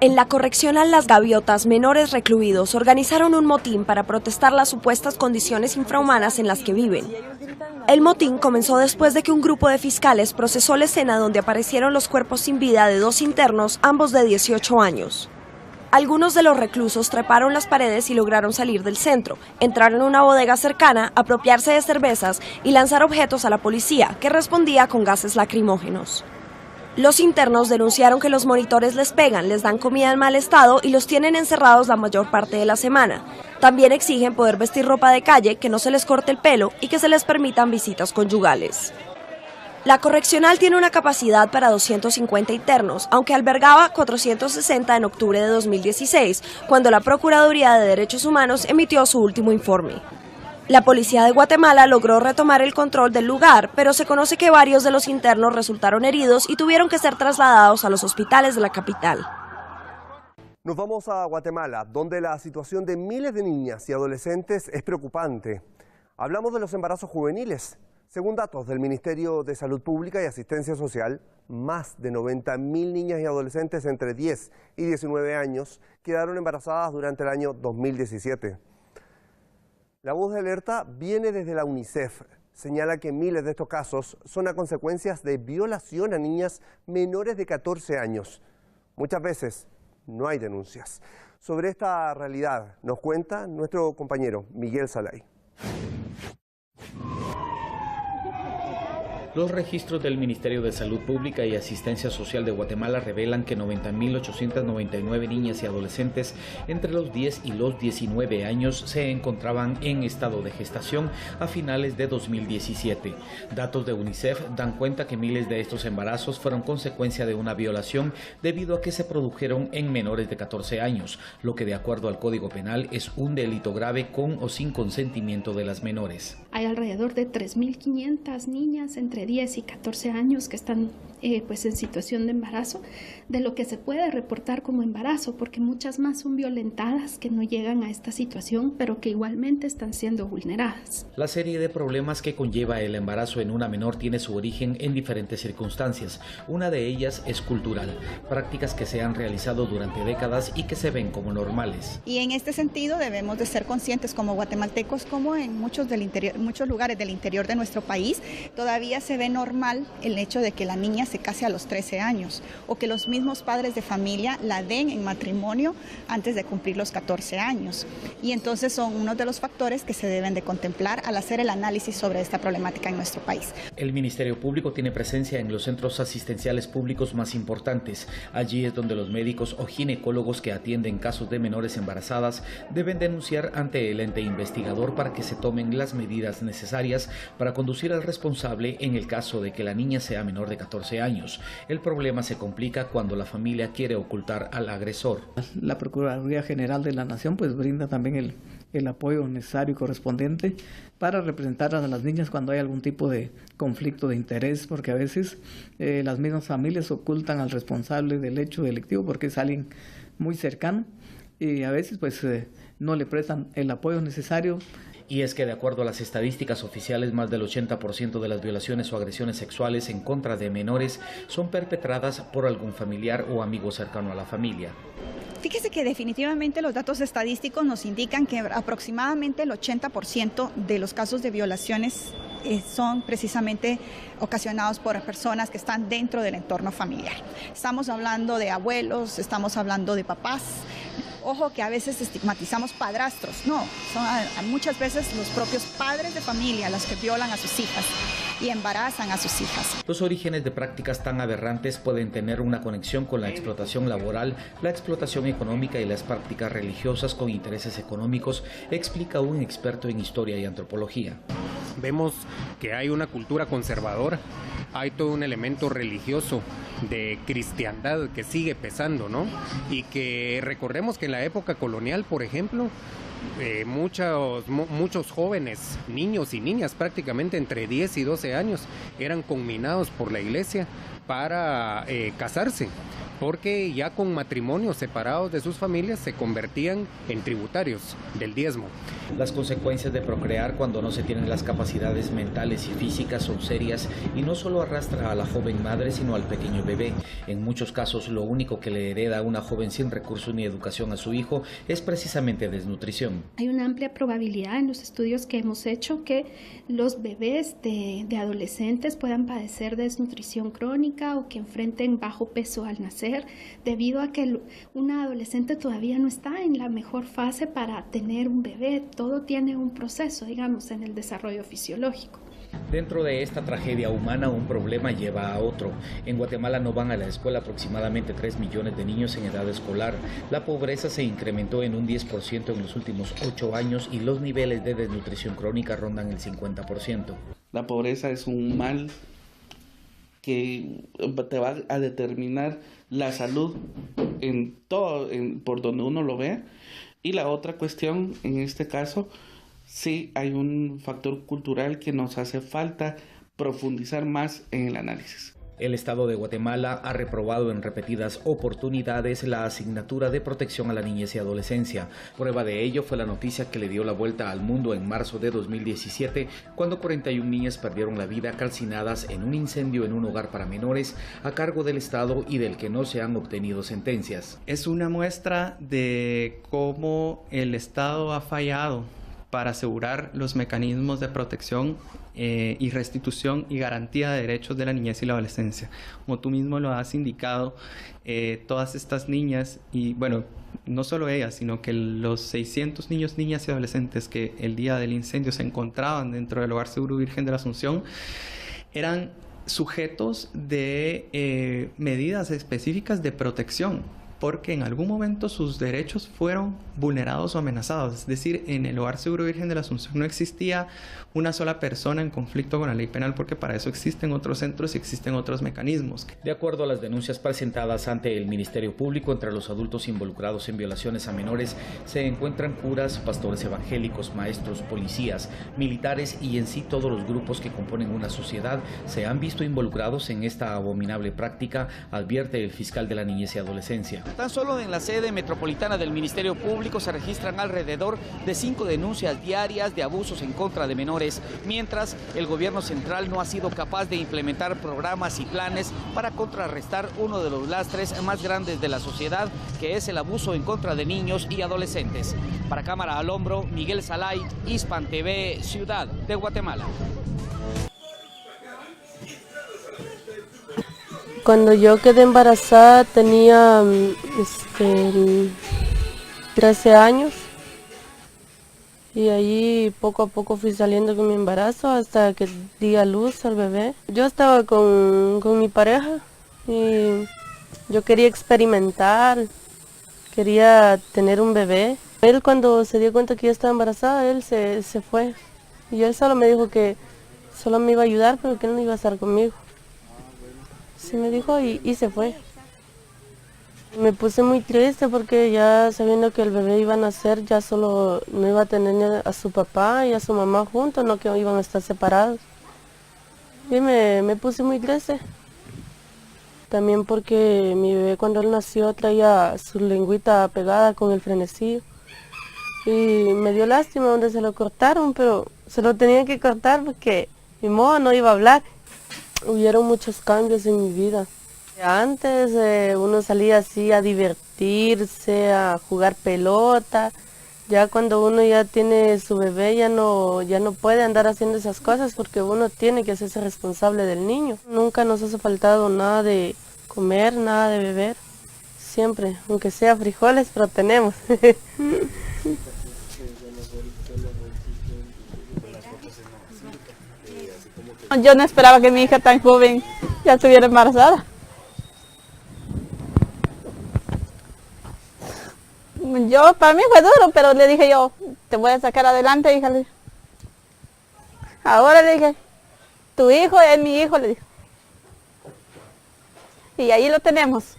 En la correccional Las Gaviotas, menores recluidos organizaron un motín para protestar las supuestas condiciones infrahumanas en las que viven. El motín comenzó después de que un grupo de fiscales procesó la escena donde aparecieron los cuerpos sin vida de dos internos, ambos de 18 años. Algunos de los reclusos treparon las paredes y lograron salir del centro, entraron en una bodega cercana, apropiarse de cervezas y lanzar objetos a la policía, que respondía con gases lacrimógenos. Los internos denunciaron que los monitores les pegan, les dan comida en mal estado y los tienen encerrados la mayor parte de la semana. También exigen poder vestir ropa de calle, que no se les corte el pelo y que se les permitan visitas conyugales. La correccional tiene una capacidad para 250 internos, aunque albergaba 460 en octubre de 2016, cuando la Procuraduría de Derechos Humanos emitió su último informe. La policía de Guatemala logró retomar el control del lugar, pero se conoce que varios de los internos resultaron heridos y tuvieron que ser trasladados a los hospitales de la capital. Nos vamos a Guatemala, donde la situación de miles de niñas y adolescentes es preocupante. Hablamos de los embarazos juveniles. Según datos del Ministerio de Salud Pública y Asistencia Social, más de 90.000 niñas y adolescentes entre 10 y 19 años quedaron embarazadas durante el año 2017. La voz de alerta viene desde la UNICEF. Señala que miles de estos casos son a consecuencias de violación a niñas menores de 14 años. Muchas veces no hay denuncias. Sobre esta realidad nos cuenta nuestro compañero Miguel Salay. Los registros del Ministerio de Salud Pública y Asistencia Social de Guatemala revelan que 90.899 niñas y adolescentes entre los 10 y los 19 años se encontraban en estado de gestación a finales de 2017. Datos de UNICEF dan cuenta que miles de estos embarazos fueron consecuencia de una violación debido a que se produjeron en menores de 14 años, lo que de acuerdo al Código Penal es un delito grave con o sin consentimiento de las menores. Hay alrededor de 3.500 niñas entre 10 y 14 años que están pues en situación de embarazo, de lo que se puede reportar como embarazo, porque muchas más son violentadas que no llegan a esta situación, pero que igualmente están siendo vulneradas. La serie de problemas que conlleva el embarazo en una menor tiene su origen en diferentes circunstancias. Una de ellas es cultural, prácticas que se han realizado durante décadas y que se ven como normales. Y en este sentido debemos de ser conscientes como guatemaltecos, como en muchos lugares del interior de nuestro país, todavía se ve normal el hecho de que la niña se case a los 13 años o que los mismos padres de familia la den en matrimonio antes de cumplir los 14 años. Y entonces son uno de los factores que se deben de contemplar al hacer el análisis sobre esta problemática en nuestro país. El Ministerio Público tiene presencia en los centros asistenciales públicos más importantes. Allí es donde los médicos o ginecólogos que atienden casos de menores embarazadas deben denunciar ante el ente investigador para que se tomen las medidas necesarias para conducir al responsable en el caso de que la niña sea menor de 14 años. El problema se complica cuando la familia quiere ocultar al agresor. La Procuraduría General de la Nación pues brinda también el apoyo necesario y correspondiente para representar a las niñas cuando hay algún tipo de conflicto de interés, porque a veces las mismas familias ocultan al responsable del hecho delictivo porque es alguien muy cercano y a veces pues no le prestan el apoyo necesario. Y es que de acuerdo a las estadísticas oficiales, más del 80% de las violaciones o agresiones sexuales en contra de menores son perpetradas por algún familiar o amigo cercano a la familia. Fíjese que definitivamente los datos estadísticos nos indican que aproximadamente el 80% de los casos de violaciones son precisamente ocasionados por personas que están dentro del entorno familiar. Estamos hablando de abuelos, estamos hablando de papás. Ojo que a veces estigmatizamos padrastros, no, son muchas veces los propios padres de familia los que violan a sus hijas y embarazan a sus hijas. Los orígenes de prácticas tan aberrantes pueden tener una conexión con la explotación laboral, la explotación económica y las prácticas religiosas con intereses económicos, explica un experto en historia y antropología. Vemos que hay una cultura conservadora, hay todo un elemento religioso de cristiandad que sigue pesando, ¿no? Y que recordemos que en la época colonial, por ejemplo, muchos jóvenes, niños y niñas prácticamente entre 10 y 12 años eran conminados por la iglesia para casarse porque ya con matrimonios separados de sus familias se convertían en tributarios del diezmo. Las consecuencias de procrear cuando no se tienen las capacidades mentales y físicas son serias y no solo arrastra a la joven madre sino al pequeño bebé. En muchos casos lo único que le hereda a una joven sin recursos ni educación a su hijo es precisamente desnutrición. Hay una amplia probabilidad en los estudios que hemos hecho que los bebés de adolescentes puedan padecer desnutrición crónica o que enfrenten bajo peso al nacer debido a que una adolescente todavía no está en la mejor fase para tener un bebé. Todo tiene un proceso, digamos, en el desarrollo fisiológico. Dentro de esta tragedia humana, un problema lleva a otro. En Guatemala no van a la escuela aproximadamente 3 millones de niños en edad escolar. La pobreza se incrementó en un 10% en los últimos 8 años y los niveles de desnutrición crónica rondan el 50%. La pobreza es un mal que te va a determinar la salud en todo, por donde uno lo vea. Y la otra cuestión, en este caso, sí hay un factor cultural que nos hace falta profundizar más en el análisis. El Estado de Guatemala ha reprobado en repetidas oportunidades la asignatura de protección a la niñez y adolescencia. Prueba de ello fue la noticia que le dio la vuelta al mundo en marzo de 2017, cuando 41 niñas perdieron la vida calcinadas en un incendio en un hogar para menores a cargo del Estado y del que no se han obtenido sentencias. Es una muestra de cómo el Estado ha fallado para asegurar los mecanismos de protección y restitución y garantía de derechos de la niñez y la adolescencia. Como tú mismo lo has indicado, todas estas niñas, y bueno, no solo ellas, sino que los 600 niños, niñas y adolescentes que el día del incendio se encontraban dentro del Hogar Seguro Virgen de la Asunción, eran sujetos de medidas específicas de protección, porque en algún momento sus derechos fueron vulnerados o amenazados. Es decir, en el Hogar Seguro Virgen de la Asunción no existía una sola persona en conflicto con la ley penal, porque para eso existen otros centros y existen otros mecanismos. De acuerdo a las denuncias presentadas ante el Ministerio Público, entre los adultos involucrados en violaciones a menores se encuentran curas, pastores evangélicos, maestros, policías, militares y en sí todos los grupos que componen una sociedad se han visto involucrados en esta abominable práctica, advierte el fiscal de la niñez y adolescencia. Tan solo en la sede metropolitana del Ministerio Público se registran alrededor de 5 denuncias diarias de abusos en contra de menores, mientras el gobierno central no ha sido capaz de implementar programas y planes para contrarrestar uno de los lastres más grandes de la sociedad, que es el abuso en contra de niños y adolescentes. Para Cámara al Hombro, Miguel Salay, Hispan TV, Ciudad de Guatemala. Cuando yo quedé embarazada tenía 13 años y ahí poco a poco fui saliendo con mi embarazo hasta que di a luz al bebé. Yo estaba con mi pareja y yo quería experimentar, quería tener un bebé. Él cuando se dio cuenta que yo estaba embarazada, él se fue y él solo me dijo que solo me iba a ayudar pero que él no iba a estar conmigo. Sí me dijo y se fue. Me puse muy triste porque ya sabiendo que el bebé iba a nacer, ya solo no iba a tener a su papá y a su mamá juntos, no que iban a estar separados. Y me puse muy triste. También porque mi bebé cuando él nació traía su lengüita pegada con el frenecillo. Y me dio lástima donde se lo cortaron, pero se lo tenían que cortar porque mi modo no iba a hablar. Hubieron muchos cambios en mi vida. Antes uno salía así a divertirse, a jugar pelota. Ya cuando uno ya tiene su bebé ya no puede andar haciendo esas cosas porque uno tiene que hacerse responsable del niño. Nunca nos hace faltado nada de comer, nada de beber. Siempre, aunque sea frijoles, pero tenemos. Yo no esperaba que mi hija tan joven ya estuviera embarazada. Para mí fue duro, pero le dije yo, te voy a sacar adelante, hija. Ahora le dije, tu hijo es mi hijo, le dije. Y ahí lo tenemos.